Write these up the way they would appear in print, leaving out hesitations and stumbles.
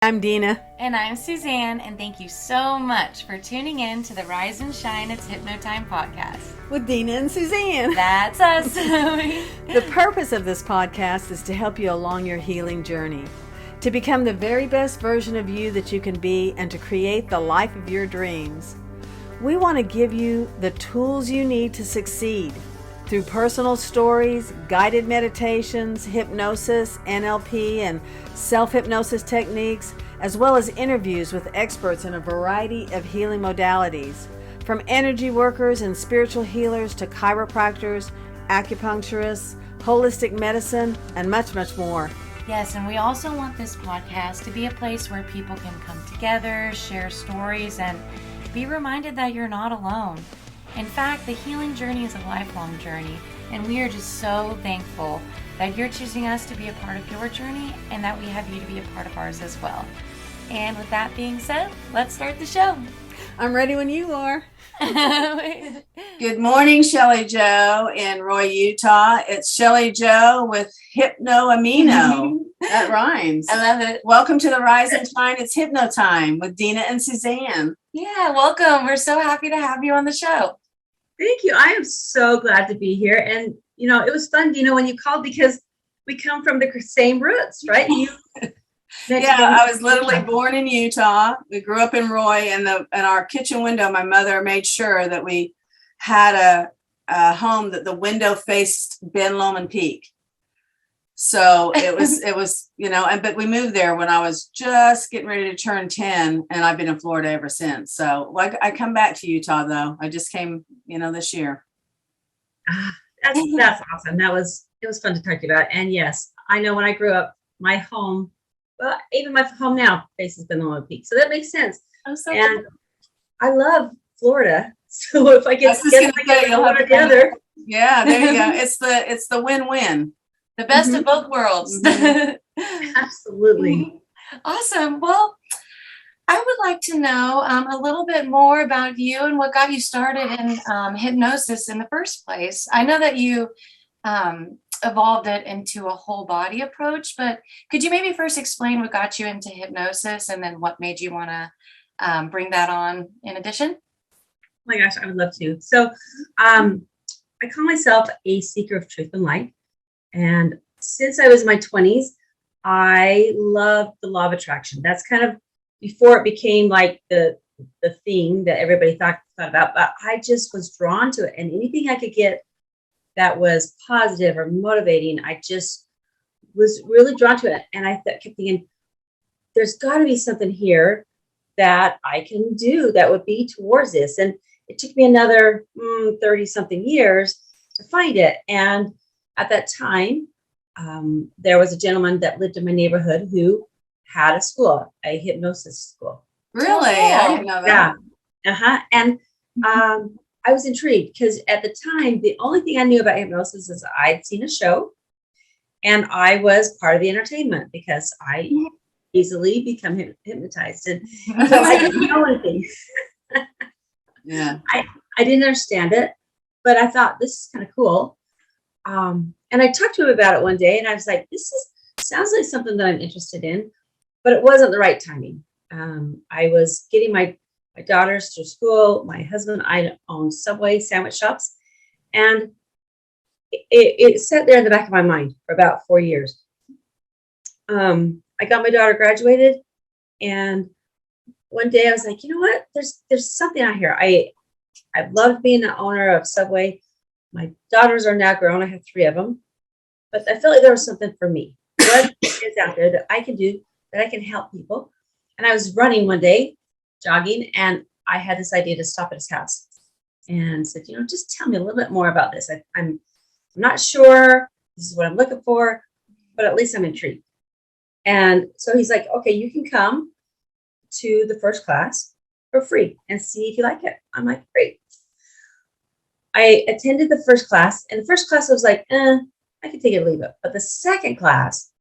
I'm Deana. And I'm Suzanne, and thank you so much for tuning in to the Rise and Shine It's Hypno Time podcast. With Deana and Suzanne. That's us. The purpose of this podcast is to help you along your healing journey, to become the very best version of you that you can be, and to create the life of your dreams. We want to give you the tools you need to succeed through personal stories, guided meditations, hypnosis, NLP, and self-hypnosis techniques, as well as interviews with experts in a variety of healing modalities, from energy workers and spiritual healers to chiropractors, acupuncturists, holistic medicine, and much, much more. Yes, and we also want this podcast to be a place where people can come together, share stories, and be reminded that you're not alone. In fact, the healing journey is a lifelong journey, and we are just so thankful that you're choosing us to be a part of your journey and that we have you to be a part of ours as well. And with that being said, let's start the show. I'm ready when you are. Good morning, Shelly Jo in Roy, Utah. It's Shelly Jo with Hypno Amino. That rhymes. I love it. Welcome to the Rise and Shine. It's Hypno Time with Deana and Suzanne. Yeah, welcome. We're so happy to have you on the show. Thank you. I am so glad to be here. And, it was fun, when you called because we come from the same roots, right? I was literally born in Utah. We grew up in Roy, and in our kitchen window, my mother made sure that we had a home that the window faced Ben Lomond Peak. So it was, but we moved there when I was just getting ready to turn 10, and I've been in Florida ever since. So I come back to Utah though. I just came, this year. That's awesome. It was fun to talk to you about. And yes, I know when I grew up, my home, well, even my home now faces Ben Lomond Peak. So that makes sense. And I love Florida. So if I get Florida together. Yeah, there you go. It's the win-win. The best of both worlds. Absolutely. Awesome. Well, I would like to know a little bit more about you and what got you started in hypnosis in the first place. I know that you evolved it into a whole body approach, but could you maybe first explain what got you into hypnosis and then what made you want to bring that on in addition? Oh my gosh, I would love to. So I call myself a seeker of truth and light. And since I was in my 20s, I loved the law of attraction. That's kind of before it became like the thing that everybody thought about. But I just was drawn to it. And anything I could get that was positive or motivating, I just was really drawn to it. And I kept thinking, there's got to be something here that I can do that would be towards this. And it took me another 30 something years to find it. And at that time, there was a gentleman that lived in my neighborhood who had a school, a hypnosis school. Really? I didn't know that. Yeah. And I was intrigued because at the time, the only thing I knew about hypnosis is I'd seen a show and I was part of the entertainment because I easily become hypnotized. And so I didn't know anything. Yeah. I didn't understand it, but I thought this is kind of cool. And I talked to him about it one day and I was like, sounds like something that I'm interested in, but it wasn't the right timing. I was getting my daughters to school. My husband, I own Subway sandwich shops. And it sat there in the back of my mind for about 4 years. I got my daughter graduated and one day I was like, you know what? There's something out here. I've loved being the owner of Subway. My daughters are now grown. I have 3 of them, but I felt like there was something for me. What is out there that I can do, that I can help people? And I was running one day, jogging, and I had this idea to stop at his house and said, just tell me a little bit more about this. I'm not sure this is what I'm looking for, but at least I'm intrigued. And so he's like, okay, you can come to the first class for free and see if you like it. I'm like, great. I attended the first class, and the first class I was like, I could take it or leave it. But the second class,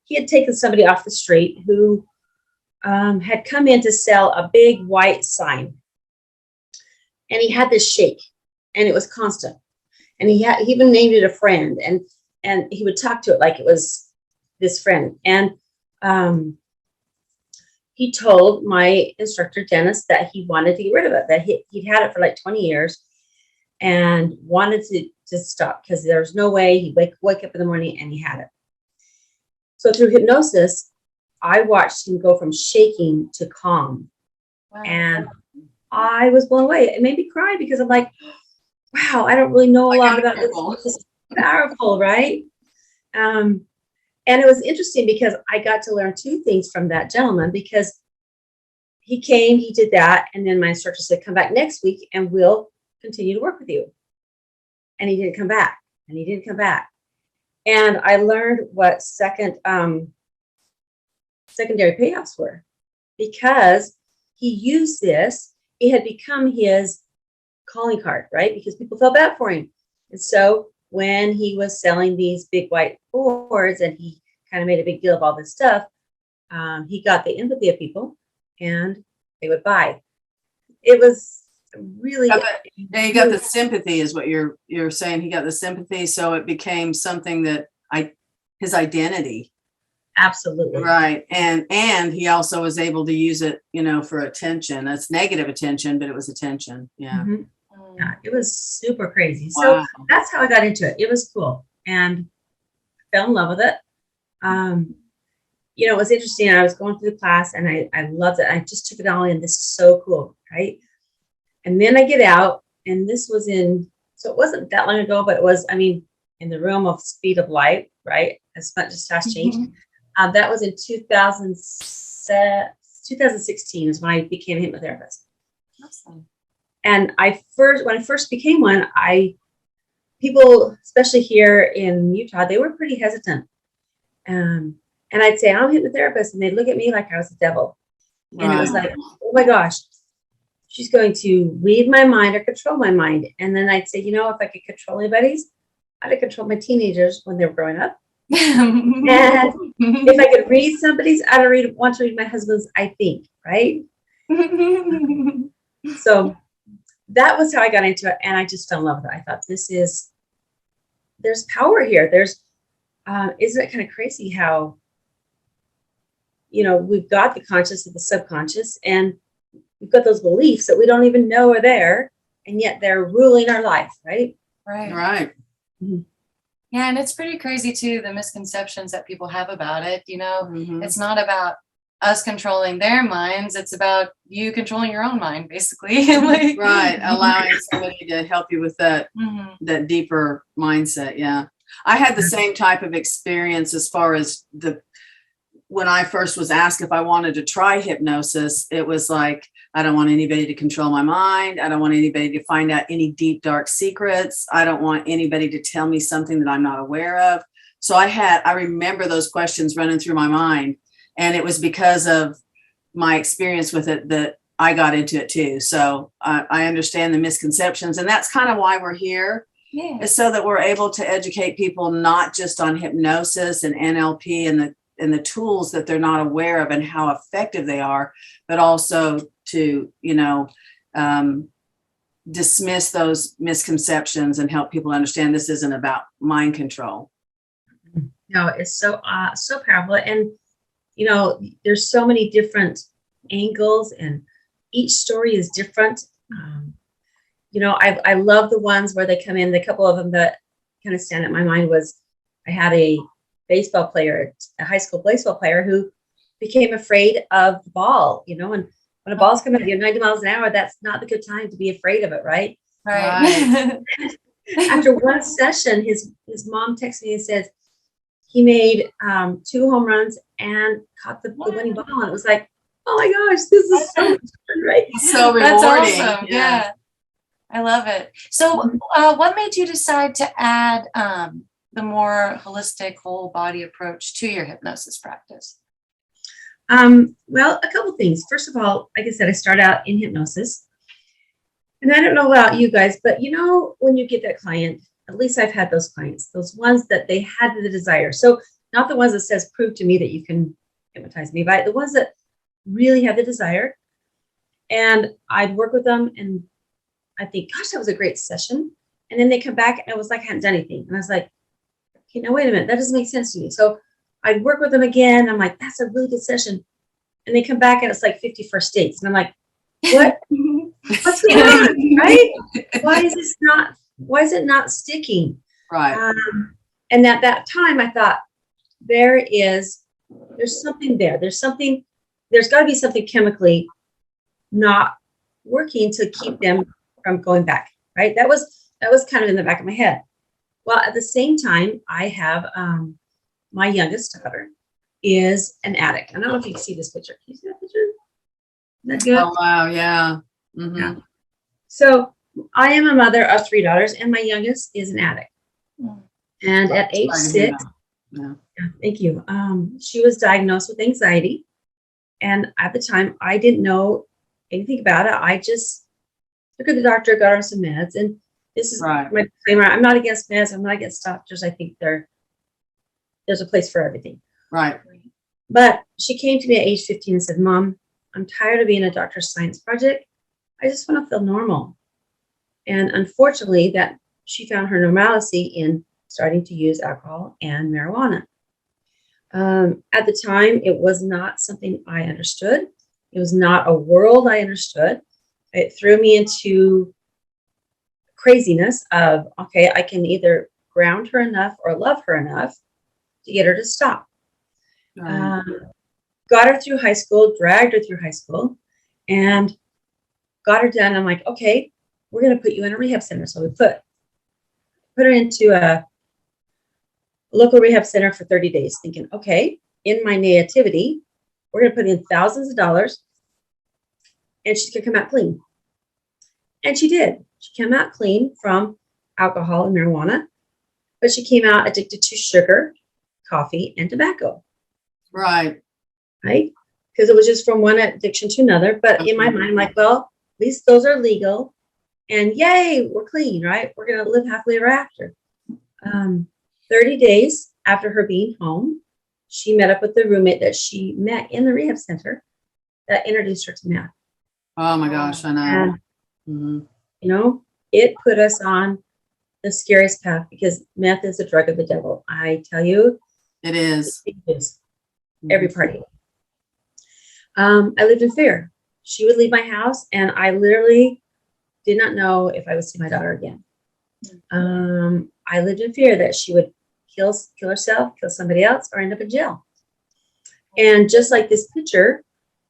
he had taken somebody off the street who had come in to sell a big white sign. And he had this shake, and it was constant. And he even named it a friend, and he would talk to it like it was this friend. And he told my instructor, Dennis, that he wanted to get rid of it, that he'd had it for like 20 years and wanted to stop because there was no way he'd wake up in the morning and he had it. So through hypnosis, I watched him go from shaking to calm. Wow. And I was blown away. It made me cry because I'm like, wow, I don't really know a lot about this. This is powerful, right? And it was interesting because I got to learn two things from that gentleman, because he came, he did that, and then my instructor said, come back next week and we'll continue to work with you. And he didn't come back, and he didn't come back. And I learned what secondary payoffs were, because he used this. It had become his calling card, right? Because people felt bad for him. And so when he was selling these big white boards and he kind of made a big deal of all this stuff, he got the empathy of people and they would buy. It was really... Yeah, you got the sympathy is what you're saying. He got the sympathy. So it became something that his identity. Absolutely. Right. And he also was able to use it, for attention. That's negative attention, but it was attention. Yeah. Mm-hmm. Yeah, it was super crazy. Wow. So that's how I got into it. It was cool. And I fell in love with it. It was interesting. I was going through the class and I loved it. I just took it all in. This is so cool. Right. And then I get out, and this was so it wasn't that long ago, but it was, in the realm of speed of light, right? As much as fast change. Mm-hmm. That was in 2016 is when I became a hypnotherapist. Awesome. And when I first became one, people, especially here in Utah, they were pretty hesitant. And I'd say, I'm a hypnotherapist, and they'd look at me like I was the devil. Right. And it was like, oh my gosh, she's going to read my mind or control my mind. And then I'd say, if I could control anybody's, I'd control my teenagers when they were growing up. And if I could read somebody's, I'd want to read my husband's, I think, right? So that was how I got into it, and I just fell in love with it. I thought, there's power here. Isn't it kind of crazy how, we've got the conscious and the subconscious, and we've got those beliefs that we don't even know are there, and yet they're ruling our life, right? Right. Mm-hmm. Yeah, and it's pretty crazy too, the misconceptions that people have about it. Mm-hmm. It's not about us controlling their minds. It's about you controlling your own mind, basically. Right. Allowing somebody to help you with that, mm-hmm. that deeper mindset. Yeah. I had the same type of experience as far as when I first was asked if I wanted to try hypnosis, it was like, I don't want anybody to control my mind. I don't want anybody to find out any deep, dark secrets. I don't want anybody to tell me something that I'm not aware of. So I remember those questions running through my mind. And it was because of my experience with it that I got into it too. So I understand the misconceptions, and that's kind of why we're here. Yeah. Is so that we're able to educate people not just on hypnosis and NLP and the tools that they're not aware of and how effective they are, but also to, dismiss those misconceptions and help people understand this isn't about mind control. No, it's so powerful. And, there's so many different angles, and each story is different. I love the ones where they come in. The couple of them that kind of stand in my mind was, I had a high school baseball player who became afraid of the ball, and when a ball's coming at you 90 miles an hour, that's not the good time to be afraid of it, right? Right. After one session, his mom texted me and said he made 2 home runs and caught the winning ball. And it was like, oh my gosh, this is so much fun, right? So rewarding. That's awesome. Yeah. I love it. So what made you decide to add the more holistic whole body approach to your hypnosis practice? Well, a couple things. First of all, like I said, I started out in hypnosis, and I don't know about you guys, but when you get that client, at least I've had those clients, those ones that they had the desire. So not the ones that says, prove to me that you can hypnotize me, but the ones that really had the desire. And I'd work with them and I think, gosh, that was a great session. And then they come back and it was like I hadn't done anything. And I was like, okay, now wait a minute, that doesn't make sense to me. So I'd work with them again. I'm like, that's a really good session. and they come back and it's like 51st dates. And I'm like, what? What's going on? Right? Why is it not sticking? Right. And at that time I thought there's something there. There's got to be something chemically not working to keep them from going back. Right. That was kind of in the back of my head. Well, at the same time, I have my youngest daughter is an addict. I don't know if you can see this picture. Can you see that picture? Is that good? Oh, wow. Yeah. Mm-hmm. Yeah. So I am a mother of 3 daughters, and my youngest is an addict. And at age 6, yeah. Thank you. She was diagnosed with anxiety. And at the time, I didn't know anything about it. I just took her to the doctor, got her some meds. And this is Right. my disclaimer. I'm not against meds. I'm not against doctors. I think there's a place for everything. Right. But she came to me at age 15 and said, Mom, I'm tired of being a doctor's science project. I just want to feel normal. And unfortunately, that she found her normalcy in starting to use alcohol and marijuana. At the time, it was not something I understood. It was not a world I understood. It threw me into craziness of, okay, I can either ground her enough or love her enough to get her to stop. Right. Got her through high school, dragged her through high school, and got her done. I'm like, okay, we're going to put you in a rehab center. So we put her into a local rehab center for 30 days, thinking, okay, in my nativity, we're going to put in thousands of dollars, and she's going to come out clean. And she did. She came out clean from alcohol and marijuana, but she came out addicted to sugar, coffee, and tobacco. Right. Right? Because it was just from one addiction to another. But in my mind, I'm like, well, at least those are legal. And yay, we're clean, right? We're going to live happily ever after. 30 days after her being home, she met up with the roommate that she met in the rehab center that introduced her to meth. Oh my gosh, I know. And, Mm-hmm. you know, it put us on the scariest path because meth is a drug of the devil. I tell you, It is. it is. Every party. I lived in fear. She would leave my house, and I literally did not know if I would see my daughter again. I lived in fear that she would kill herself, kill somebody else, or end up in jail. And just like this picture,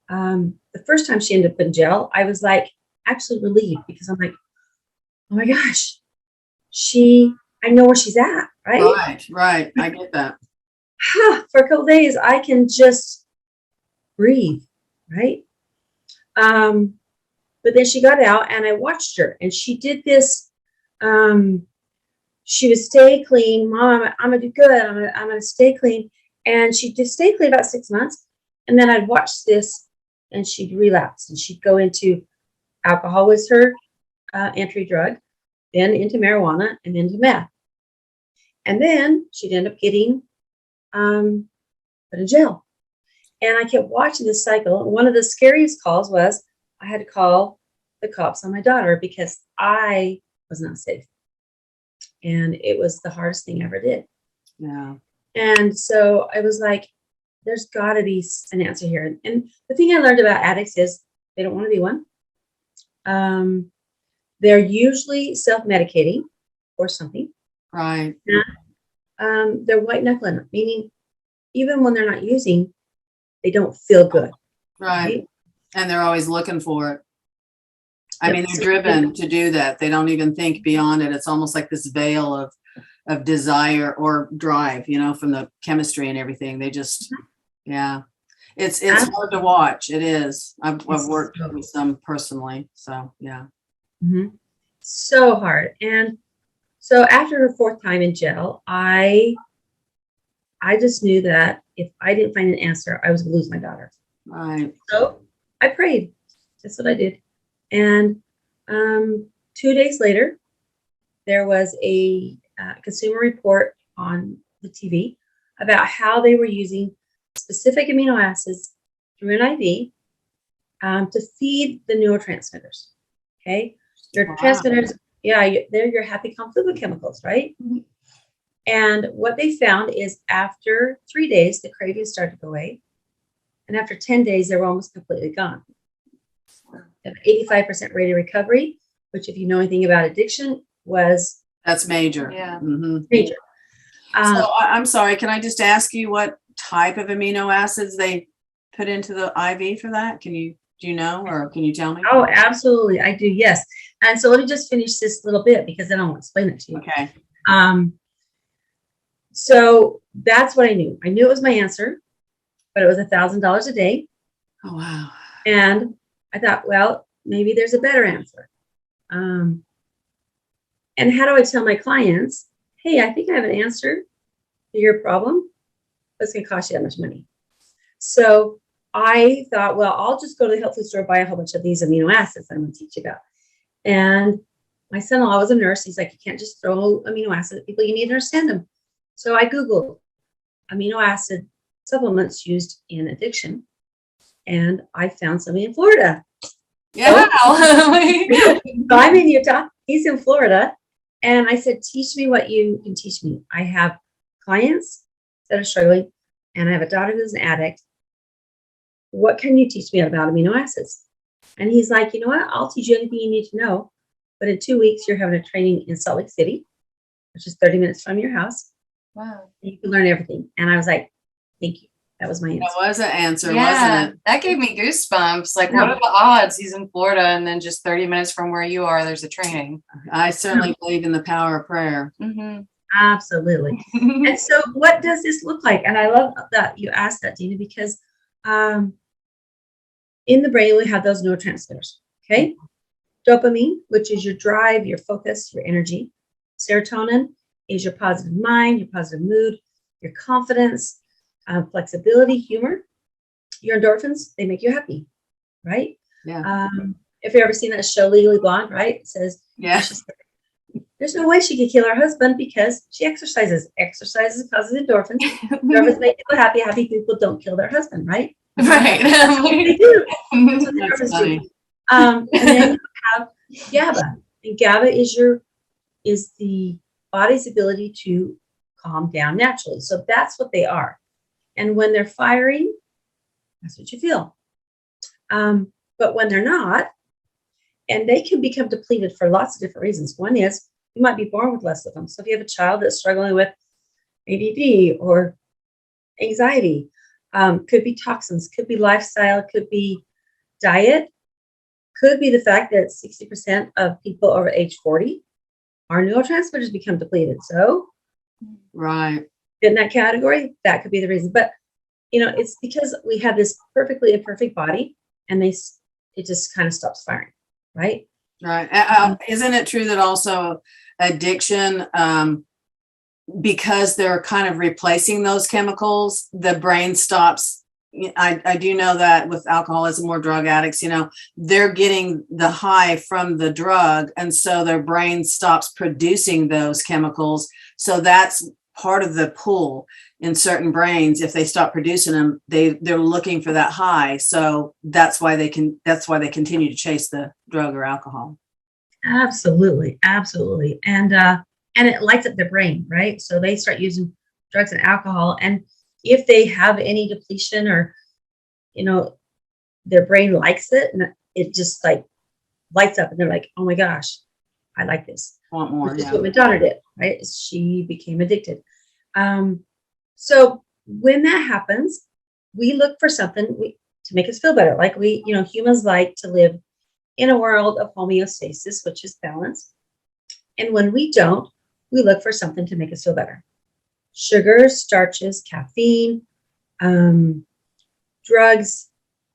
the first time she ended up in jail, I was like actually relieved because I'm like, oh my gosh, I know where she's at, right? Right. I get that. For a couple days, I can just breathe, right? But then she got out, and I watched her, and she did this. She would stay clean. Mom, I'm gonna do good. I'm gonna stay clean, and she just stayed clean about 6 months, and then I'd watch this, and she'd relapse, and she'd go into alcohol was her entry drug, then into marijuana, and into meth, and then she'd end up getting put in jail. And I kept watching this cycle. And one of the scariest calls was I had to call the cops on my daughter because I was not safe. And it was the hardest thing I ever did. Yeah. And so I was like, there's got to be an answer here. And the thing I learned about addicts is they don't want to be one. They're usually self-medicating or something. Right. And, they're white knuckling, meaning even when they're not using, they don't feel good. Right. And they're always looking for it. I Yep. mean, they're driven to do that. They don't even think beyond it. It's almost like this veil of desire or drive, from the chemistry and everything. They just, yeah. It's hard to watch. It is. I've worked with some personally. So, yeah. Mm-hmm. So hard. And so after her 4th time in jail, I just knew that if I didn't find an answer, I was going to lose my daughter. Right. So I prayed. That's what I did. And 2 days later, there was a consumer report on the TV about how they were using specific amino acids through an IV to feed the neurotransmitters. Okay. Your transmitters, they're your happy confluent chemicals, right? Mm-hmm. And what they found is after 3 days, the cravings started to go away. And after 10 days, they were almost completely gone. 85% rate of recovery, which if you know anything about addiction was That's major. Yeah. major. So I'm sorry, can I just ask you what type of amino acids they put into the IV for that? Do you know, or can you tell me? Oh, absolutely. I do. Yes. And so let me just finish this little bit because then I'll explain it to you. Okay. So that's what I knew. I knew it was my answer, but it was $1,000 a day. Oh, wow. And I thought, well, maybe there's a better answer. And how do I tell my clients, hey, I think I have an answer to your problem, but it's going to cost you that much money. So I thought, well, I'll just go to the health food store, buy a whole bunch of these amino acids I'm going to teach you about. And my son-in-law was a nurse. He's like, you can't just throw amino acids at people. You need to understand them. So I Googled amino acid supplements used in addiction. And I found something in Florida. Yeah. So I'm in Utah. He's in Florida. And I said, teach me what you can teach me. I have clients that are struggling, and I have a daughter who's an addict. What can you teach me about amino acids? And he's like, you know what? I'll teach you anything you need to know. But in 2 weeks, you're having a training in Salt Lake City, which is 30 minutes from your house. Wow. And you can learn everything. And I was like, thank you. That was my answer. That was an answer, Yeah, wasn't it? that gave me goosebumps. Like, Yeah. what are the odds he's in Florida and then just 30 minutes from where you are, there's a training? I certainly believe in the power of prayer. Mm-hmm. Absolutely. And so what does this look like? And I love that you asked that, Deana, because in the brain, we have those neurotransmitters, okay? Dopamine, which is your drive, your focus, your energy. Serotonin is your positive mind, your positive mood, your confidence, flexibility, humor. Your endorphins, they make you happy, right? Yeah. If you've ever seen that show Legally Blonde, right? It says, Yeah. there's no way she could kill her husband because she exercises. Exercises causes endorphins. Endorphins make people happy. Happy people don't kill their husband, right? Right. They do. That's what the That's endorphins funny. do. And then you have GABA. And GABA is the body's ability to calm down naturally. So that's what they are. And when they're firing, that's what you feel. But when they're not, and they can become depleted for lots of different reasons. One is you might be born with less of them. So if you have a child that's struggling with ADD or anxiety, could be toxins, could be lifestyle, could be diet, could be the fact that 60% of people over age 40, our neurotransmitters become depleted. So Right. in that category, that could be the reason. But, it's because we have this perfectly imperfect body and it just kind of stops firing, right? Right. Isn't it true that also addiction, because they're kind of replacing those chemicals, the brain stops? I do know that with alcoholism or drug addicts, they're getting the high from the drug. And so their brain stops producing those chemicals. So that's part of the pull in certain brains. If they stop producing them, they're looking for that high. So that's why they continue to chase the drug or alcohol. Absolutely. Absolutely. And it lights up their brain, right? So they start using drugs and alcohol. And if they have any depletion or, their brain likes it and it just like lights up and they're like, oh my gosh, I like this. Want more. Which is Yeah. what my daughter did, right? She became addicted. So when that happens, we look for something to make us feel better. Like humans like to live in a world of homeostasis, which is balance. And when we don't, we look for something to make us feel better. Sugars, starches, caffeine, drugs,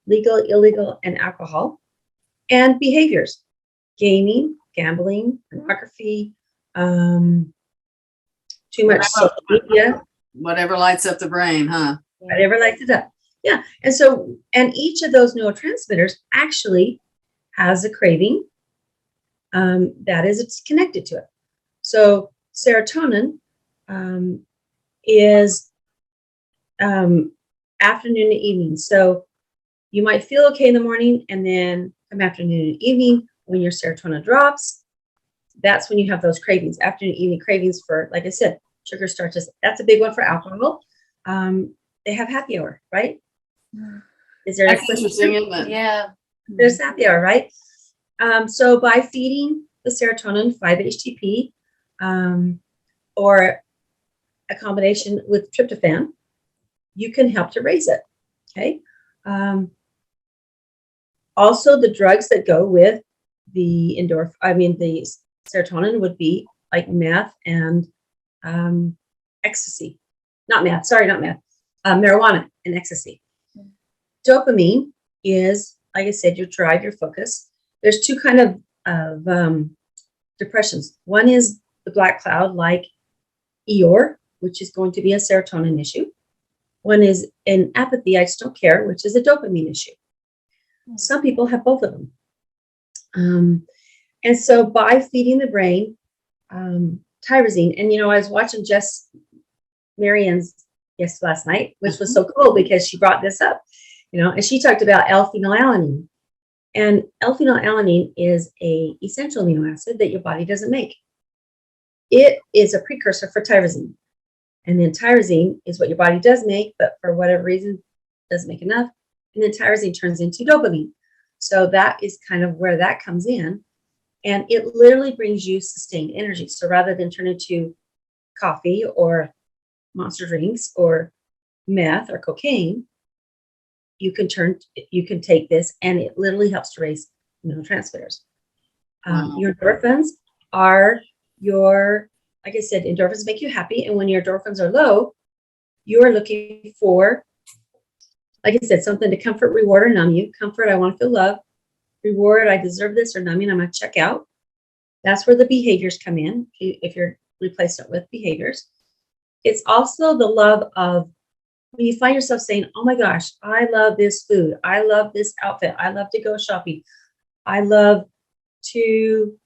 legal, illegal, and alcohol, and behaviors, gaming, gambling, pornography, too much social media. Whatever lights up the brain, huh? Whatever lights it up. Yeah. And each of those neurotransmitters actually has a craving that is connected to it. So serotonin is afternoon to evening. So you might feel okay in the morning, and then come afternoon and evening, when your serotonin drops, that's when you have those cravings, afternoon, evening cravings for, like I said, sugar, starches. That's a big one for alcohol. They have happy hour, right? Is there That's a question? interesting, isn't it? Yeah. There's that there, right? So by feeding the serotonin 5-HTP or a combination with tryptophan, you can help to raise it. Okay. Also, the drugs that go with the the serotonin would be like meth and ecstasy. Not meth. Marijuana and ecstasy. Dopamine is, like I said, your drive, your focus. There's two kind of depressions. One is the black cloud, like Eeyore, which is going to be a serotonin issue. One is an apathy, I just don't care, which is a dopamine issue. Some people have both of them. And so by feeding the brain tyrosine, and I was watching Jess Marian's last night, which was so cool because she brought this up, and she talked about L-phenylalanine. And L-phenylalanine is a essential amino acid that your body doesn't make. It is a precursor for tyrosine. And then tyrosine is what your body does make, but for whatever reason, doesn't make enough. And then tyrosine turns into dopamine. So that is kind of where that comes in. And it literally brings you sustained energy. So rather than turn into coffee or monster drinks or meth or cocaine, you can take this, and it literally helps to raise neurotransmitters. Your endorphins are like I said, endorphins make you happy. And when your endorphins are low, you are looking for, like I said, something to comfort, reward, or numb you. Comfort, I want to feel love. Reward, I deserve this, or numbing, I'm going to check out. That's where the behaviors come in, if you're replacing it with behaviors. It's also the love of when you find yourself saying, oh my gosh, I love this food. I love this outfit. I love to go shopping. I love to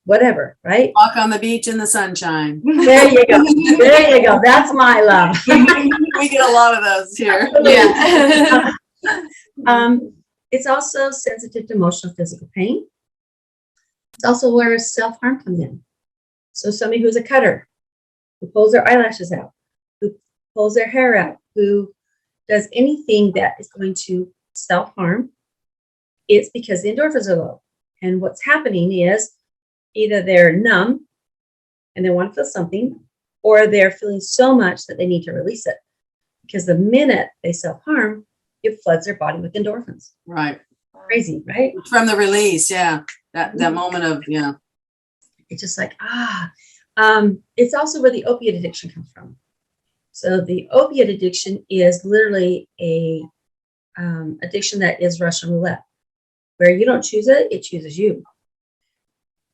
whatever, right? Walk on the beach in the sunshine. There you go. There you go. That's my love. We get a lot of those here. Yeah. It's also sensitive to emotional, physical pain. It's also where self-harm comes in. So somebody who's a cutter, who pulls their eyelashes out, who pulls their hair out, who does anything that is going to self-harm, it's because the endorphins are low. And what's happening is either they're numb and they want to feel something, or they're feeling so much that they need to release it. Because the minute they self-harm, it floods their body with endorphins. Right. Crazy, right? From the release, yeah. That moment of, It's just like, it's also where the opiate addiction comes from. So the opiate addiction is literally a addiction that is Russian roulette, where you don't choose it, it chooses you.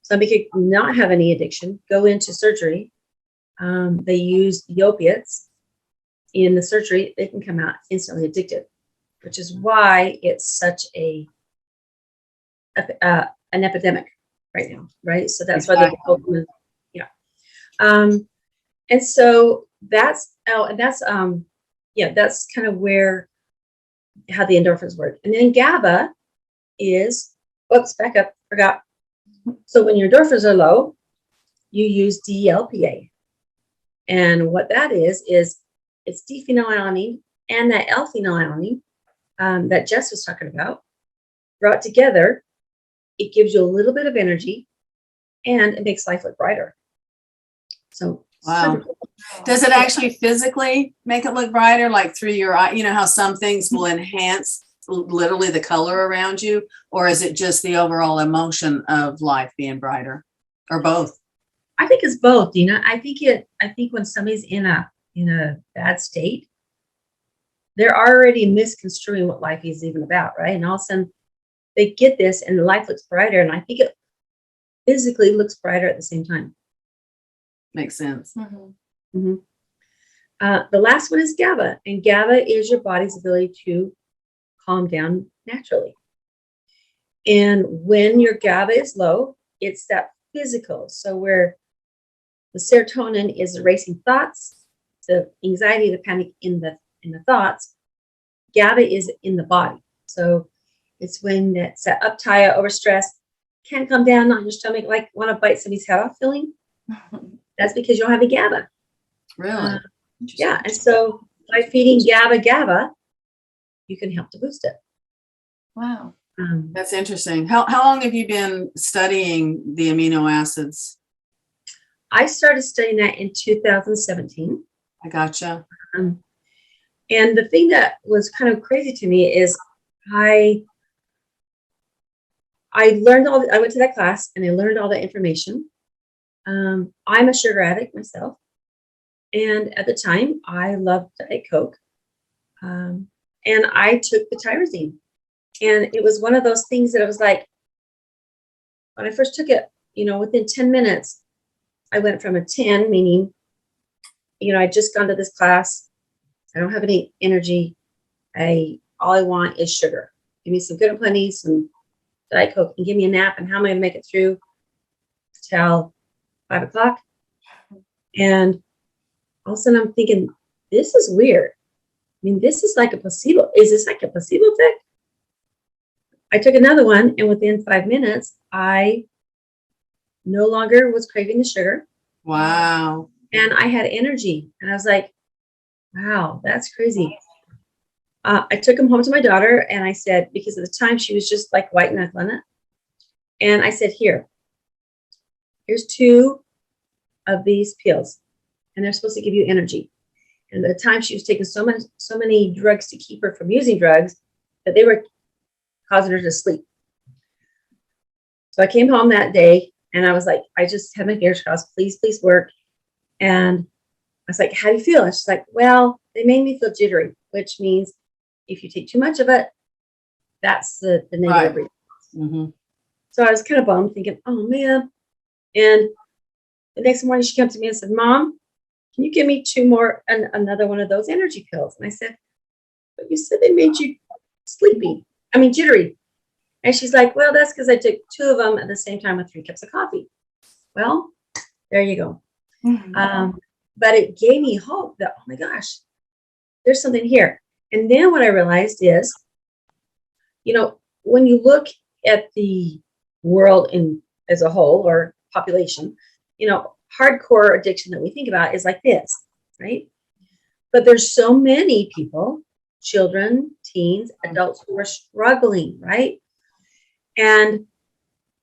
Somebody could not have any addiction, go into surgery. They use the opiates in the surgery, they can come out instantly addicted, which is why it's such an epidemic right now, right? So that's why they and so that's that's kind of where how the endorphins work. And then GABA is, back up, forgot. So when your endorphins are low, you use DLPA. And what that is it's dephenylalanine and that L-phenylalanine that Jess was talking about, brought together. It gives you a little bit of energy and it makes life look brighter. So, wow. Does it actually physically make it look brighter, like through your eye? You know how some things will enhance literally the color around you, or is it just the overall emotion of life being brighter, or both? I think it's both, Deana. I think when somebody's in a bad state, they're already misconstruing what life is even about, right? And all of a sudden they get this and life looks brighter. And I think it physically looks brighter at the same time. Makes sense. Mm-hmm. Mm-hmm. The last one is GABA, and GABA is your body's ability to calm down naturally. And when your GABA is low, it's that physical. So where the serotonin is the racing thoughts, the anxiety, the panic in the thoughts, GABA is in the body. So it's when it's that uptight, overstressed, can't come down on your stomach, like want to bite somebody's head off feeling. That's because you don't have a GABA. Really? Yeah. And so by feeding GABA, you can help to boost it. Wow. That's interesting. How long have you been studying the amino acids? I started studying that in 2017. I gotcha. And the thing that was kind of crazy to me is I learned I went to that class and I learned all that information. I'm a sugar addict myself. And at the time I loved Diet Coke. And I took the tyrosine. And it was one of those things that it was like, when I first took it, within 10 minutes, I went from a 10, meaning, I'd just gone to this class. I don't have any energy. All I want is sugar. Give me some Good and Plenty, some Diet Coke, and give me a nap. And how am I going to make it through till 5 o'clock? And all of a sudden I'm thinking, this is weird. I mean, this is like a placebo. Is this like a placebo effect? I took another one, and within 5 minutes, I no longer was craving the sugar. Wow. And I had energy. And I was like, wow, that's crazy. I took them home to my daughter, and I said, because at the time she was just like white knuckling on it. And I said, here's 2 of these pills, and they're supposed to give you energy. And at the time she was taking so many drugs to keep her from using drugs that they were causing her to sleep. So I came home that day and I was like, I just had my fingers crossed, please work. And I was like, how do you feel? And she's like, well, they made me feel jittery, which means if you take too much of it, that's the negative response. Mm-hmm. So I was kind of bummed, thinking, oh man. And the next morning she came to me and said, Mom, can you give me 2 more and another one of those energy pills? And I said, but you said they made you jittery. And she's like, well, that's because I took 2 of them at the same time with 3 cups of coffee. Well, there you go. Mm-hmm. But it gave me hope that, oh my gosh, there's something here. And then what I realized is, when you look at the world as a whole or population, hardcore addiction that we think about is like this, right? But there's so many people, children, teens, adults who are struggling, right? And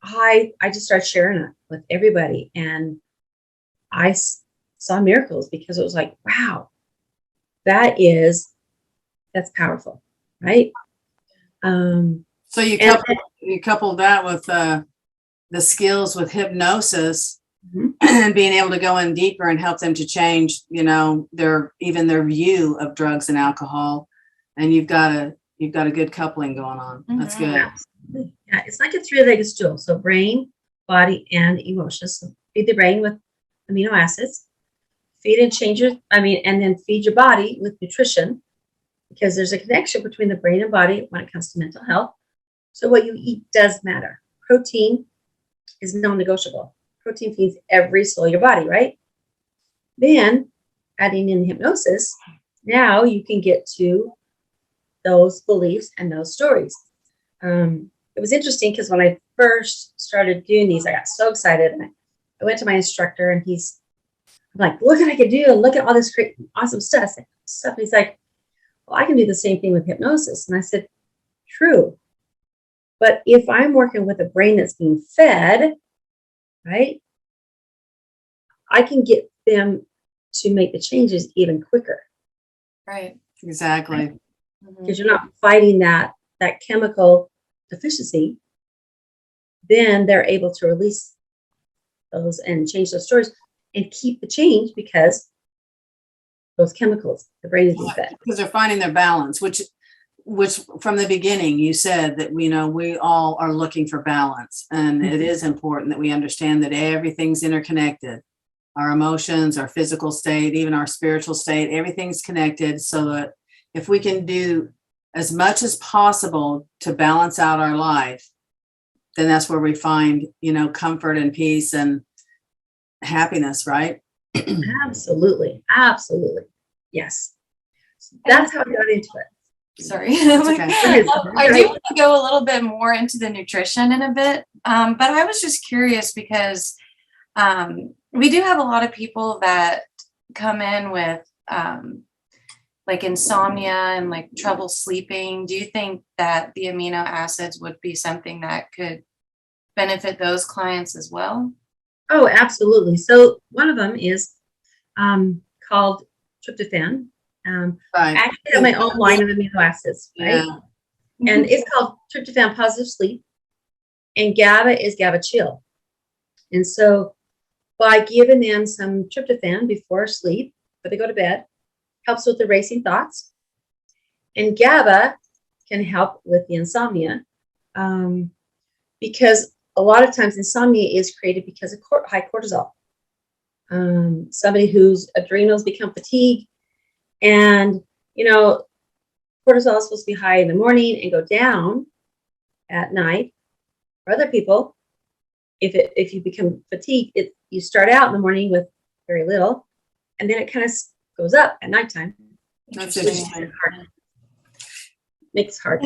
I just started sharing it with everybody, and I saw miracles because it was like, wow, that's powerful, right? So you coupled that with the skills with hypnosis, mm-hmm. and being able to go in deeper and help them to change, their view of drugs and alcohol. And you've got a good coupling going on. Mm-hmm. That's good. Absolutely. Yeah, it's like a 3-legged stool. So brain, body, and emotions. So feed the brain with amino acids, and then feed your body with nutrition, because there's a connection between the brain and body when it comes to mental health. So what you eat does matter. Protein is non-negotiable. Protein feeds every cell of your body, right? Then adding in hypnosis, now you can get to those beliefs and those stories. It was interesting because when I first started doing these, I got so excited. And I went to my instructor, and I'm like, look what I can do, and look at all this great, awesome stuff. And he's like, well, I can do the same thing with hypnosis. And I said, true. But if I'm working with a brain that's being fed, right, I can get them to make the changes even quicker. Right. Exactly. Because you're not fighting that chemical deficiency, then they're able to release those and change those stories and keep the change because those chemicals, the brain is being fed. Because they're finding their balance, which from the beginning you said that we all are looking for balance, and it is important that we understand that everything's interconnected. Our emotions, our physical state, even our spiritual state, everything's connected, so that if we can do as much as possible to balance out our life, then that's where we find, comfort and peace and happiness, right? Absolutely. Yes. That's how I got into it. Sorry. Okay. I do want to go a little bit more into the nutrition in a bit. But I was just curious because we do have a lot of people that come in with like insomnia and like trouble sleeping, do you think that the amino acids would be something that could benefit those clients as well? Oh, absolutely. So one of them is called tryptophan. I actually have my own line of amino acids, right? Yeah. And it's called tryptophan positive sleep. And GABA is GABA chill. And so by giving them some tryptophan before sleep, before they go to bed, helps with the racing thoughts. And GABA can help with the insomnia, because a lot of times insomnia is created because of high cortisol. Somebody whose adrenals become fatigued, and cortisol is supposed to be high in the morning and go down at night. For other people, if you become fatigued, you start out in the morning with very little, and then it kind of goes up at nighttime. That's interesting. Makes it hard.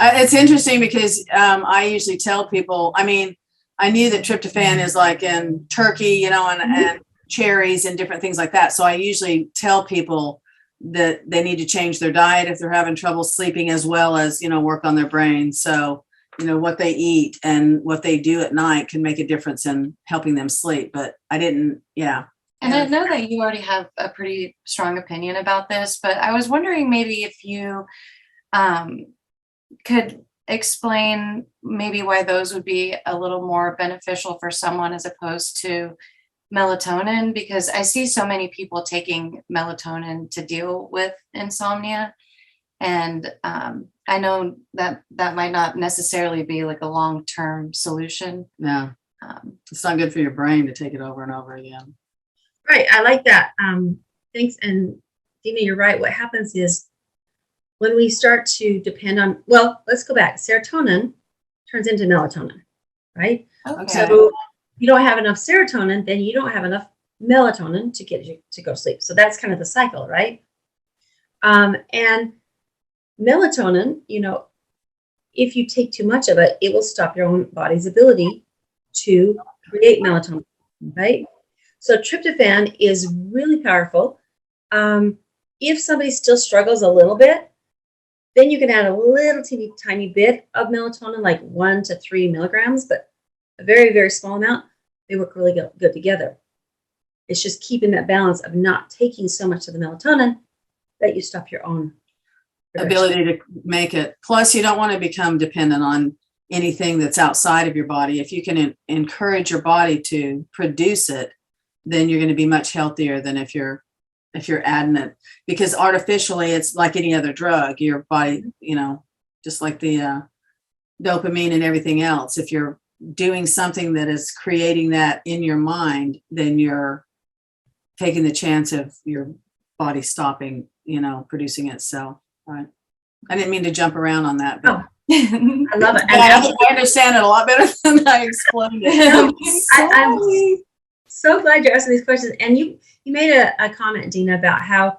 It's interesting because I usually tell people, I mean, I knew that tryptophan is like in turkey, and cherries and different things like that. So I usually tell people that they need to change their diet if they're having trouble sleeping, as well as, work on their brain. So, what they eat and what they do at night can make a difference in helping them sleep. But I didn't, And I know that you already have a pretty strong opinion about this, but I was wondering maybe if you could explain maybe why those would be a little more beneficial for someone as opposed to melatonin, because I see so many people taking melatonin to deal with insomnia. And I know that might not necessarily be like a long-term solution. No, it's not good for your brain to take it over and over again. Right. I like that. Thanks. And Deana, you're right. What happens is when we start to depend on, let's go back. Serotonin turns into melatonin, right? Okay. So you don't have enough serotonin, then you don't have enough melatonin to get you to go to sleep. So that's kind of the cycle, right? And melatonin, if you take too much of it, it will stop your own body's ability to create melatonin, right? So tryptophan is really powerful. If somebody still struggles a little bit, then you can add a little teeny tiny bit of melatonin, like 1 to 3 milligrams, but a very, very small amount. They work really good together. It's just keeping that balance of not taking so much of the melatonin that you stop your own ability to make it. Plus, you don't want to become dependent on anything that's outside of your body. If you can encourage your body to produce it, then you're going to be much healthier than if you're adding it, because artificially it's like any other drug. Your body, just like the dopamine and everything else, if you're doing something that is creating that in your mind, then you're taking the chance of your body stopping, producing it. So, right. I didn't mean to jump around on that, but I love it. And I understand it a lot better than I explained it. I'm so glad you're asking these questions. And you made a comment, Deana, about how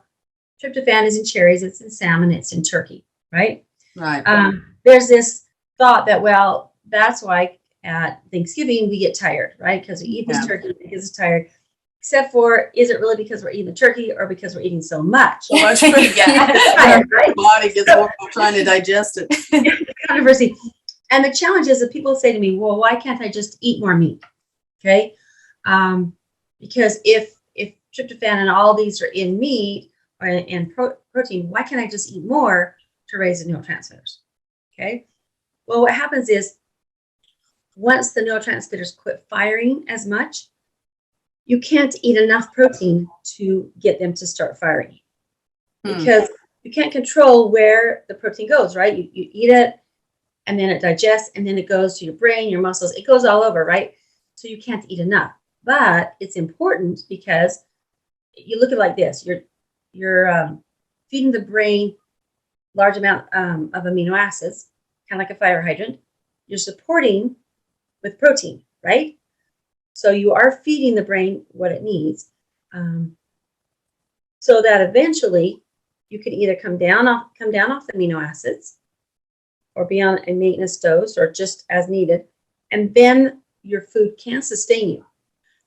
tryptophan is in cherries, it's in salmon, it's in turkey, right? Right. There's this thought that, that's why at Thanksgiving we get tired, right? Because we eat this turkey, it gets us tired. Except for, is it really because we're eating the turkey or because we're eating so much? So much food, tired, right? Our body gets more trying to digest it. Controversy. And the challenge is that people say to me, well, why can't I just eat more meat? Okay. Because if tryptophan and all these are in meat or in protein, why can't I just eat more to raise the neurotransmitters? Okay. Well, what happens is once the neurotransmitters quit firing as much, you can't eat enough protein to get them to start firing because you can't control where the protein goes, right? You eat it and then it digests and then it goes to your brain, your muscles, it goes all over, right? So you can't eat enough. But it's important because you look at it like this. You're feeding the brain large amount of amino acids, kind of like a fire hydrant. You're supporting with protein, right? So you are feeding the brain what it needs, so that eventually you can either come down off the amino acids, or be on a maintenance dose, or just as needed, and then your food can sustain you.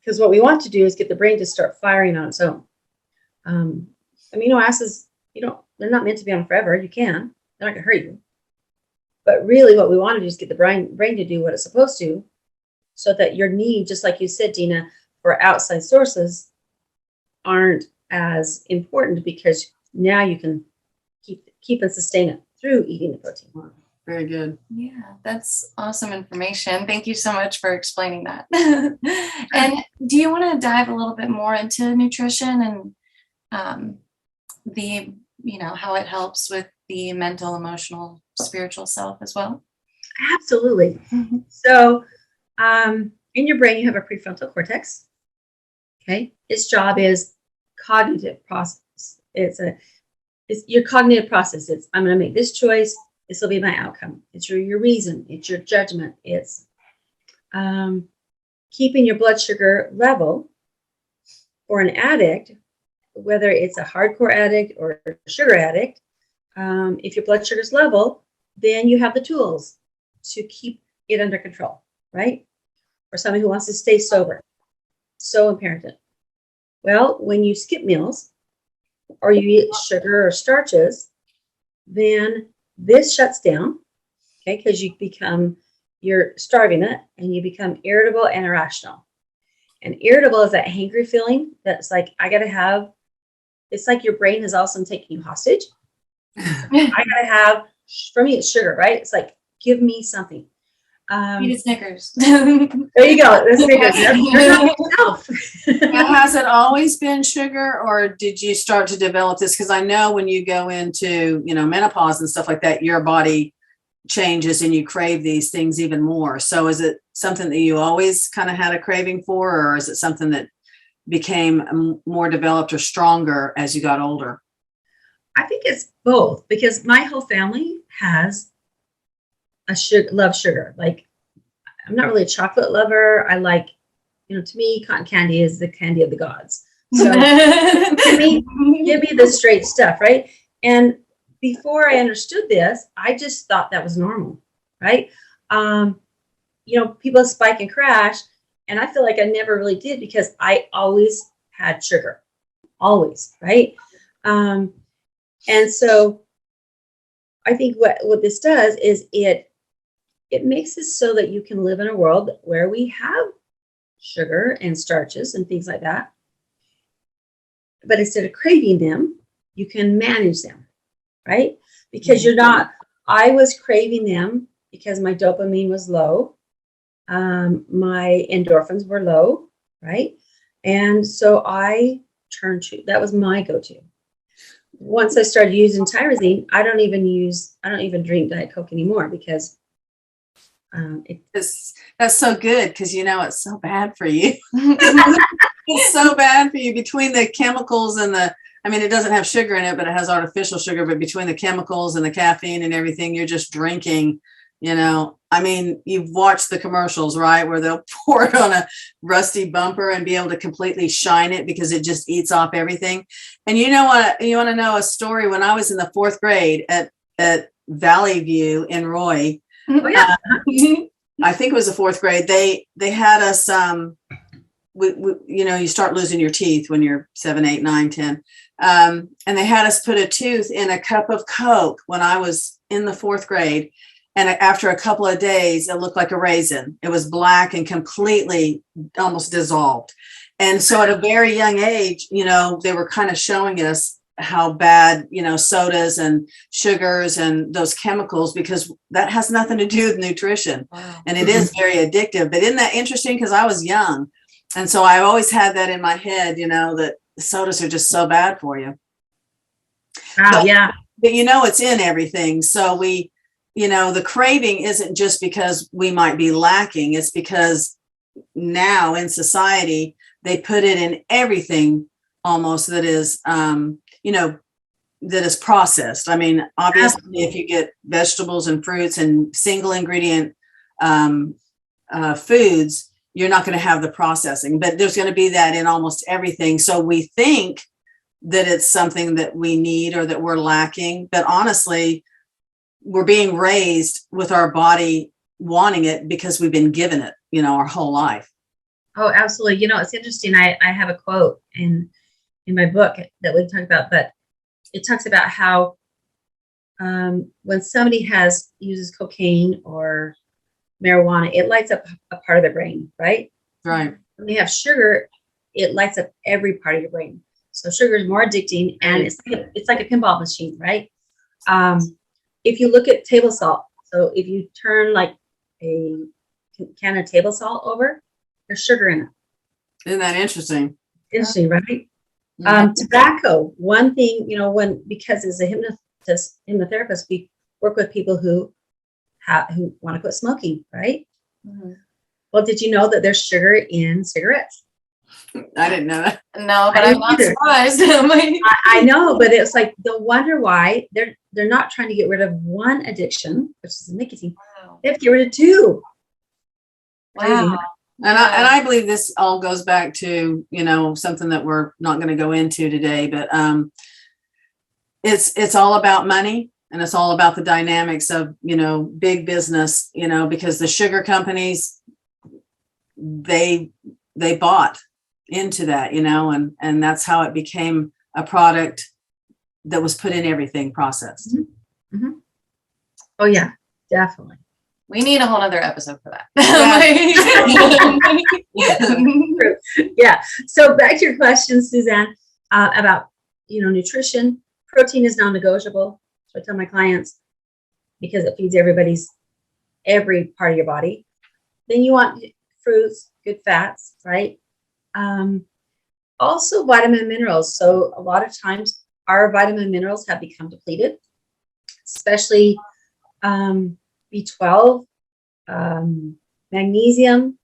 Because what we want to do is get the brain to start firing on its own. Amino acids they're not meant to be on forever. You can, they're not gonna hurt you. But really what we want to do is get the brain to do what it's supposed to, so that your need, just like you said, Deana, for outside sources aren't as important, because now you can keep and sustain it through eating the protein. Very good. Yeah, that's awesome information. Thank you so much for explaining that. And do you want to dive a little bit more into nutrition and the, how it helps with the mental, emotional, spiritual self as well? Absolutely. So in your brain, you have a prefrontal cortex. Okay. Its job is cognitive process. It's your cognitive process. It's, I'm going to make this choice. This will be my outcome. It's your reason. It's your judgment. It's keeping your blood sugar level. For an addict, whether it's a hardcore addict or a sugar addict, if your blood sugar is level, then you have the tools to keep it under control, right? Or somebody who wants to stay sober. So imperative. Well, when you skip meals or you eat sugar or starches, then this shuts down, okay, because you're starving it, and you become irritable and irrational. And irritable is that hangry feeling that's like, it's like your brain is also taking you hostage. For me, it's sugar, right? It's like, give me something. Eat a Snickers. There you go. The Snickers. Now, has it always been sugar, or did you start to develop this? Because I know when you go into, menopause and stuff like that, your body changes and you crave these things even more. So is it something that you always kind of had a craving for, or is it something that became more developed or stronger as you got older? I think it's both, because my whole family has love sugar. Like, I'm not really a chocolate lover. I like, to me, cotton candy is the candy of the gods. So give me the straight stuff, right? And before I understood this, I just thought that was normal, right? People spike and crash, and I feel like I never really did, because I always had sugar, always, right? And so I think what this does is it makes it so that you can live in a world where we have sugar and starches and things like that. But instead of craving them, you can manage them, right? Because I was craving them because my dopamine was low. My endorphins were low, right? And so I turned to, that was my go-to. Once I started using tyrosine, I don't even drink Diet Coke anymore, because that's so good, because it's so bad for you. It's so bad for you, between the chemicals and it doesn't have sugar in it, but it has artificial sugar. But between the chemicals and the caffeine and everything, you're just drinking, you've watched the commercials, right? Where they'll pour it on a rusty bumper and be able to completely shine it because it just eats off everything. And you want to know a story? When I was in the 4th grade at Valley View in Roy, I think it was the 4th grade, they had us, you start losing your teeth when you're 7, 8, 9, 10. And they had us put a tooth in a cup of Coke when I was in the 4th grade. And after a couple of days, it looked like a raisin. It was black and completely almost dissolved. And so at a very young age, they were kind of showing us how bad, sodas and sugars and those chemicals, because that has nothing to do with nutrition. Wow. And it is very addictive. But isn't that interesting? Because I was young. And so I always had that in my head, that the sodas are just so bad for you. Wow, yeah. But it's in everything. So the craving isn't just because we might be lacking. It's because now in society, they put it in everything almost that is, that is processed. Obviously, if you get vegetables and fruits and single ingredient foods, you're not going to have the processing, but there's going to be that in almost everything. So we think that it's something that we need or that we're lacking, but honestly, we're being raised with our body wanting it because we've been given it, our whole life. Oh, absolutely. It's interesting. I have a quote in my book that we talk about, but it talks about how when somebody uses cocaine or marijuana, it lights up a part of the brain, right? Right. When you have sugar, it lights up every part of your brain. So sugar is more addicting, and it's like a pinball machine, right? If you look at table salt, so if you turn like a can of table salt over, there's sugar in it. Isn't that interesting? Interesting, right? Mhm. Tobacco. One thing, because as a hypnotherapist, we work with people who want to quit smoking, right? Mhm. Well, did you know that there's sugar in cigarettes? I didn't know that. No, but I I'm didn't not either. surprised. I know, but it's like they'll wonder why they're not trying to get rid of one addiction, which is nicotine. Wow. They have to get rid of two. Crazy, Wow. huh? And I believe this all goes back to, something that we're not going to go into today, but it's all about money, and it's all about the dynamics of, big business, because the sugar companies, they bought into that, and that's how it became a product that was put in everything processed. Mm-hmm. Mm-hmm. Oh yeah, definitely. We need a whole other episode for that. Yeah. So back to your question, Suzanne, about nutrition. Protein is non-negotiable. So I tell my clients, because it feeds every part of your body. Then you want fruits, good fats, right? Also vitamin and minerals. So a lot of times our vitamin and minerals have become depleted, especially B12, magnesium,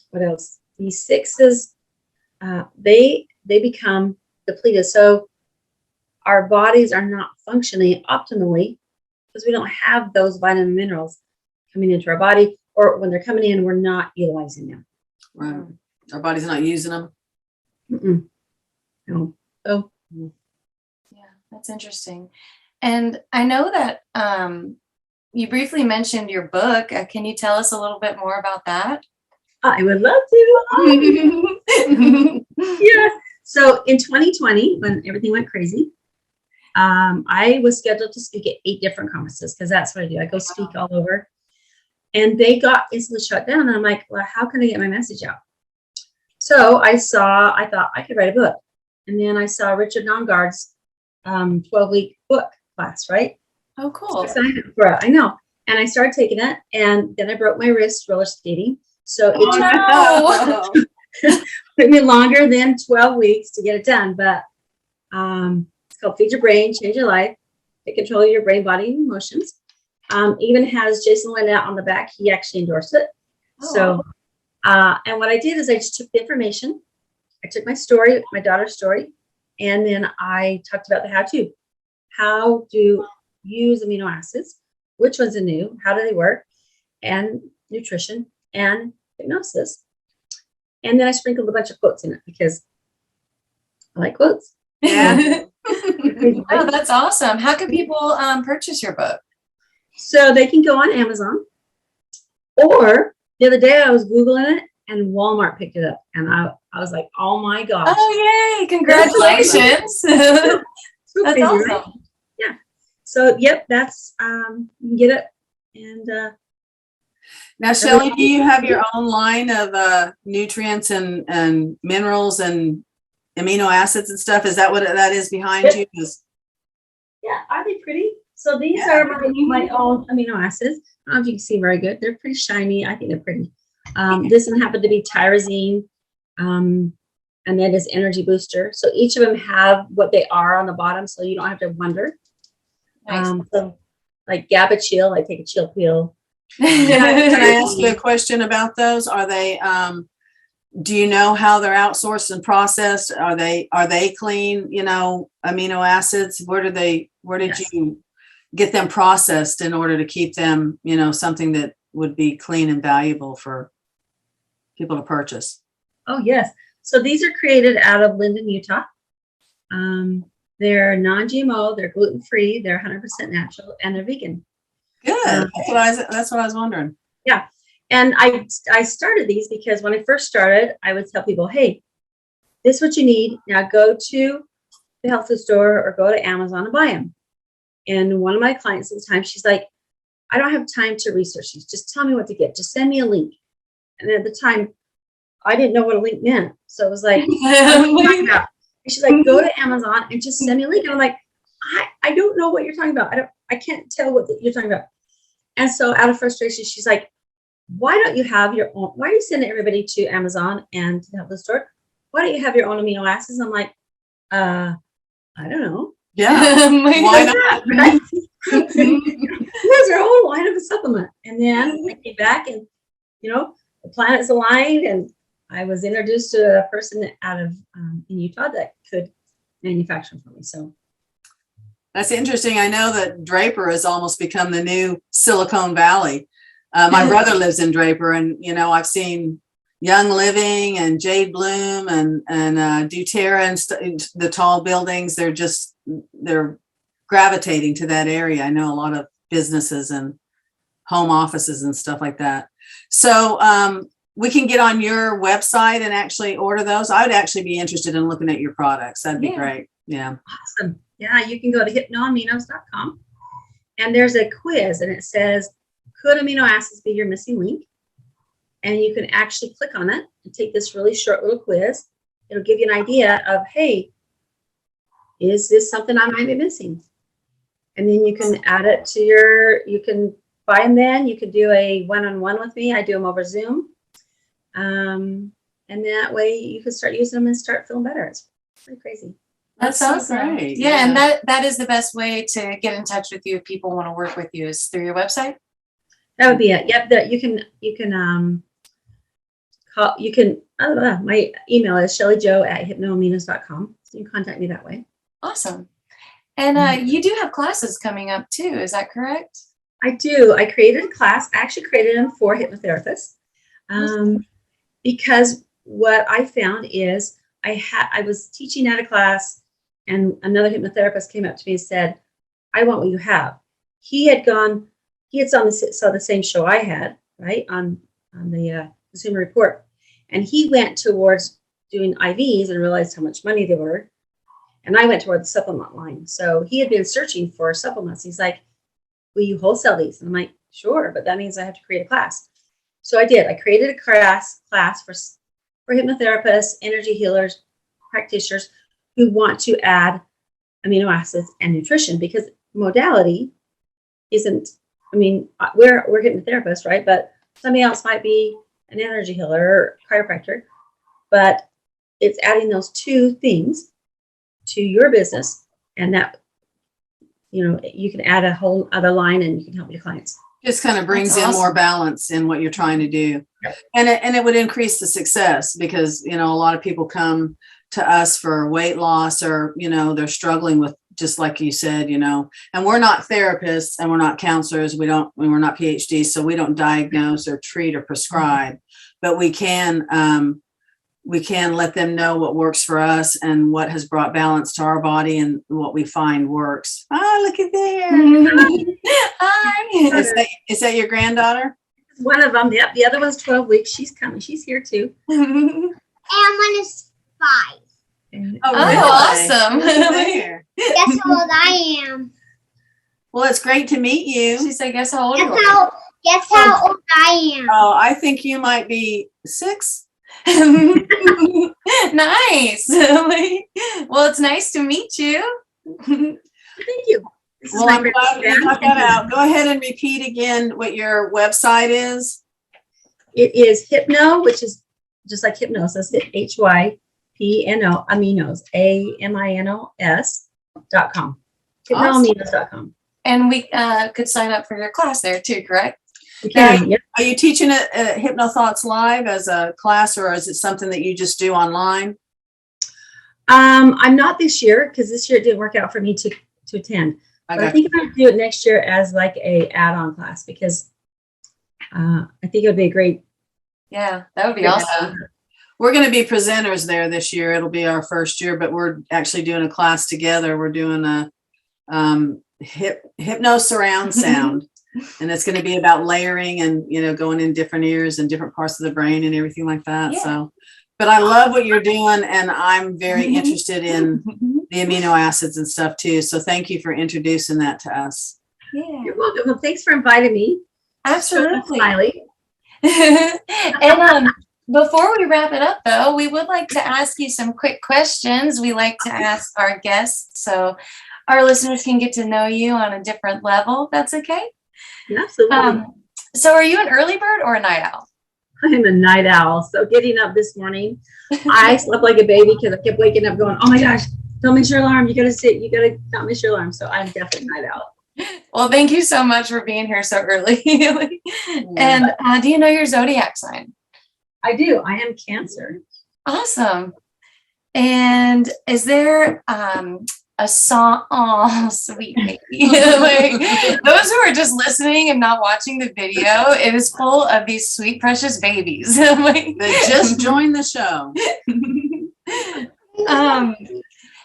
what else? B6s, they become depleted. So our bodies are not functioning optimally because we don't have those vitamin minerals coming into our body, or when they're coming in, we're not utilizing them. Right. Our body's not using them. Mm-mm. No. So Yeah, that's interesting. And I know that you briefly mentioned your book. Can you tell us a little bit more about that? I would love to. Yeah. So in 2020, when everything went crazy, I was scheduled to speak at 8 different conferences, because that's what I do. I go speak all over. And they got instantly shut down. And I'm like, well, how can I get my message out? So I thought I could write a book. And then I saw Richard Nongard's 12-week book class, right? Oh, cool. So I signed up for it. I know. And I started taking it. And then I broke my wrist roller skating. So it took me longer than 12 weeks to get it done. But it's called Feed Your Brain, Change Your Life, Take Control of Your Brain, Body, and Emotions. Even has Jason Lynette on the back. He actually endorsed it. Oh, So, and what I did is I just took the information. I took my story, my daughter's story, and then I talked about the how-to. How to use amino acids, which ones are new, how do they work, and nutrition and hypnosis. And then I sprinkled a bunch of quotes in it because I like quotes. Yeah. Oh, that's awesome. How can people purchase your book? So they can go on Amazon, or the other day I was Googling it and Walmart picked it up, and I was like, oh my gosh. Oh, yay. Congratulations. So That's crazy, awesome. right? Yeah. So, yep, that's, you can get it. And Now, Shelly, do you have your own line of nutrients and minerals and amino acids and stuff? Is that what that is behind you? yeah, are they pretty? So these are my own amino acids. I don't know if you can see very good. They're pretty shiny. I think they're pretty. This one happened to be tyrosine, and that is energy booster. So each of them have what they are on the bottom, so you don't have to wonder. Nice. So like Gaba chill, I take a chill pill. Can I ask you a question about those? Are they, do you know how they're outsourced and processed? Are they clean, amino acids? Where did Yes. you get them processed in order to keep them, something that would be clean and valuable for people to purchase? Oh, yes. So these are created out of Linden, Utah. They're non-GMO, they're gluten-free, they're 100% natural, and they're vegan. Good. That's what I was wondering. Yeah. And I started these because when I first started, I would tell people, hey, this is what you need. Now go to the health food store or go to Amazon and buy them. And one of my clients at the time, she's like, I don't have time to research these. Just tell me what to get. Just send me a link. And at the time, I didn't know what a link meant. So it was like, and she's like, go to Amazon and just send me a link. And I'm like, I don't know what you're talking about. I can't tell what you're talking about. And so out of frustration, she's like, why don't you have your own? Why are you sending everybody to Amazon and to the health store? Why don't you have your own amino acids? I'm like, I don't know. Yeah. Why not? Right? There's her own line of a supplement. And then I came back and, the planets aligned, and I was introduced to a person out of in Utah that could manufacture for me. So That's interesting. I know that Draper has almost become the new Silicon Valley. My brother lives in Draper, and I've seen Young Living and Jade Bloom and doTERRA and the tall buildings. They're gravitating to that area. I know a lot of businesses and home offices and stuff like that. So we can get on your website and actually order those. I would actually be interested in looking at your products. That'd be great. Yeah. Awesome. Yeah, you can go to hypnoaminos.com, and there's a quiz, and it says, could amino acids be your missing link? And you can actually click on it and take this really short little quiz. It'll give you an idea of, hey, is this something I might be missing? And then you can add it to you can buy them then. You could do a one-on-one with me. I do them over Zoom. And that way you can start using them and start feeling better. It's pretty crazy. That's so awesome. great. Yeah, and that is the best way to get in touch with you if people want to work with you is through your website. That would be it. Yep. My email is shellyjo@hypnoaminos.com. So you can contact me that way. Awesome. And you do have classes coming up too. Is that correct? I do. I created a class. I actually created them for hypnotherapists. Because what I found is I was teaching at a class, and another hypnotherapist came up to me and said, I want what you have. He had saw the same show I had, right, on the Consumer Report. And he went towards doing IVs and realized how much money they were. And I went toward the supplement line. So he had been searching for supplements. He's like, will you wholesale these? And I'm like, sure, but that means I have to create a class. So I did. I created a class for hypnotherapists, energy healers, practitioners who want to add amino acids and nutrition, because modality isn't, we're hypnotherapists, right? But somebody else might be an energy healer or chiropractor, but it's adding those two things to your business, and that, you can add a whole other line and you can help your clients. Just kind of brings That's in awesome. more balance in what you're trying to do. Yep. And it would increase the success, because, a lot of people come to us for weight loss, or, they're struggling with, just like you said, and we're not therapists and we're not counselors. We're not PhDs, so we don't diagnose or treat or prescribe, but we can let them know what works for us and what has brought balance to our body and what we find works. Oh, look at there. Hi. Is that your granddaughter? One of them. Yep. The other one's 12 weeks. She's coming. She's here too. And one is 5. Oh, awesome. There. Guess how old I am? Well, it's great to meet you. She said, guess how old you Guess are. how old I am? Oh, I think you might be 6. Nice. Well, it's nice to meet you. Thank you. This is Well, my I'm glad you got that out. Go ahead and repeat again what your website is. It is Hypno, which is just like hypnosis. Hypno, Aminos, AMINOS.com. Hypnoaminos.com. And we could sign up for your class there too, correct? You can. Yep. Are you teaching it at Hypno Thoughts Live as a class, or is it something that you just do online? I'm not this year, because this year it didn't work out for me to attend. But I think I'm going to do it next year as like a add-on class, because I think it would be a great. Yeah, that would be awesome. We're going to be presenters there this year. It'll be our first year, but we're actually doing a class together. We're doing a hypno surround sound. And it's going to be about layering and, going in different ears and different parts of the brain and everything like that. Yeah. So, but I love what you're doing, and I'm very interested in the amino acids and stuff too. So thank you for introducing that to us. Yeah, You're welcome. Well, thanks for inviting me. absolutely. Smiley. And before we wrap it up, though, we would like to ask you some quick questions we like to ask our guests so our listeners can get to know you on a different level, if that's okay. Yeah, absolutely. So are you an early bird or a night owl? I'm a night owl. So getting up this morning, I slept like a baby because I kept waking up going, oh my gosh, don't miss your alarm. You got to sit. You got to not miss your alarm. So I'm definitely a night owl. Well, thank you so much for being here so early. And do you know your zodiac sign? I do. I am Cancer. Awesome. And is there a song? Oh, sweet baby. Like, those who are just listening and not watching the video, it is full of these sweet, precious babies. Like, They just joined the show.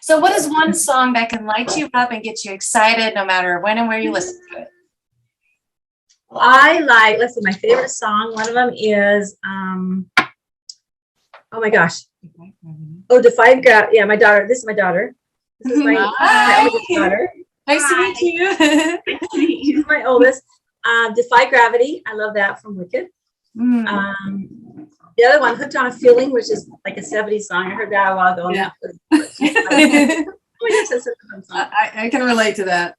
So what is one song that can light you up and get you excited no matter when and where you listen to it? I like, let's see, my favorite song. One of them is, oh my gosh. Oh, Defy Gravity. Yeah, my daughter. This is my daughter. This is my oldest daughter. Nice to meet you. She's my oldest. Defy Gravity. I love that from Wicked. The other one, Hooked on a Feeling, which is like a 70s song. I heard that a while ago. Yeah. Oh my gosh, that's such a fun song. I can relate to that.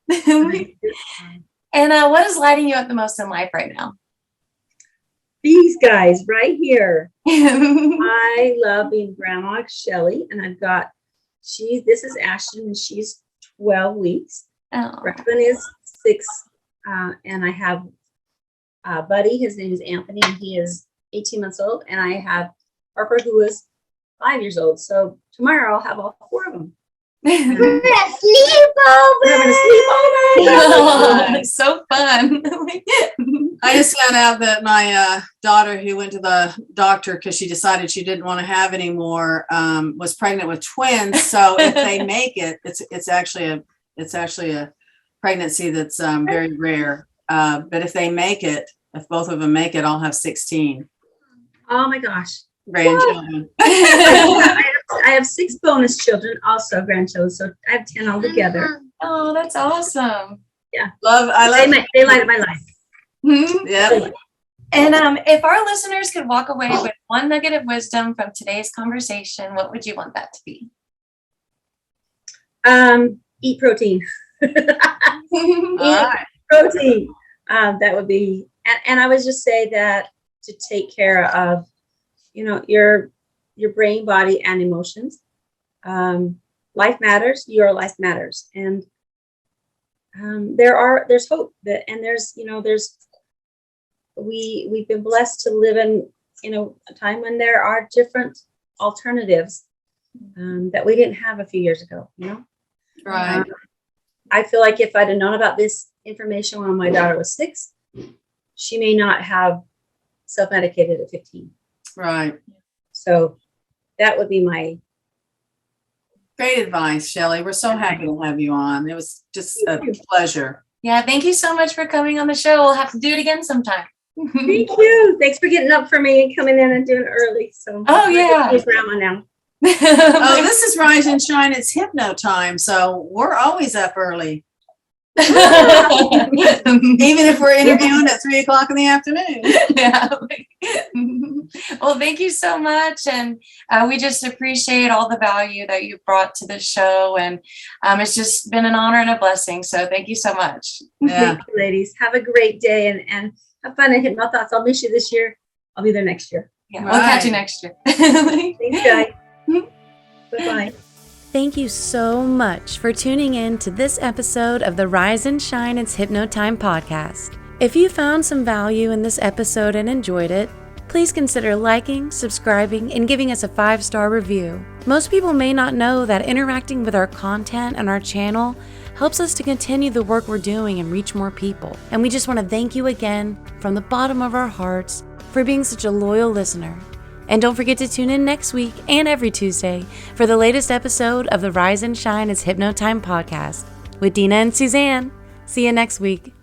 And what is lighting you up the most in life right now? These guys right here. I love being grandma Shelly, and I've got this is Ashton, and she's 12 weeks. Oh. Brooklyn is 6, and I have Buddy, his name is Anthony, and he is 18 months old, and I have Harper, who is 5 years old. So tomorrow I'll have all 4 of them. We're gonna sleep over. We're gonna sleep over. Oh, so fun. I just found out that my daughter, who went to the doctor because she decided she didn't want to have any more, was pregnant with twins. So if they make it, it's actually a pregnancy that's very rare. But if they make it, if both of them make it, I'll have 16 Oh my gosh. grandchildren. I have 6 bonus children, also grandchildren, so I have 10 altogether. Oh, that's awesome. I love. They light up my life. Yeah. And if our listeners could walk away with one nugget of wisdom from today's conversation, what would you want that to be? Eat protein. All right. Protein. That would be, and I would just say that to take care of, your brain, body, and emotions. Life matters. Your life matters, and there's hope we've been blessed to live in a time when there are different alternatives that we didn't have a few years ago. Right. I feel like if I'd have known about this information when my daughter was 6, she may not have self-medicated at 15. Right. So that would be my Great advice, Shelly. We're so happy to have you on. It was just a pleasure. Yeah, thank you so much for coming on the show. We'll have to do it again sometime. Thank you. Thanks for getting up for me and coming in and doing it early. So Oh, yeah. I'm grandma now. Oh, this is Rise and Shine. It's Hypno time. So we're always up early. Even if we're interviewing at 3:00 in the afternoon. Yeah. Well, thank you so much. And we just appreciate all the value that you brought to the show. And it's just been an honor and a blessing. So thank you so much. Yeah. Thank you, ladies. Have a great day and have fun at Hypno Thoughts. I'll miss you this year. I'll be there next year. Yeah, we'll catch you next year. Thanks, guys. Bye-bye. Thank you so much for tuning in to this episode of the Rise and Shine It's Hypno Time podcast. If you found some value in this episode and enjoyed it, please consider liking, subscribing, and giving us a 5-star review. Most people may not know that interacting with our content and our channel helps us to continue the work we're doing and reach more people. And we just want to thank you again from the bottom of our hearts for being such a loyal listener. And don't forget to tune in next week and every Tuesday for the latest episode of the Rise and Shine It's Hypno Time podcast with Deana and Suzanne. See you next week.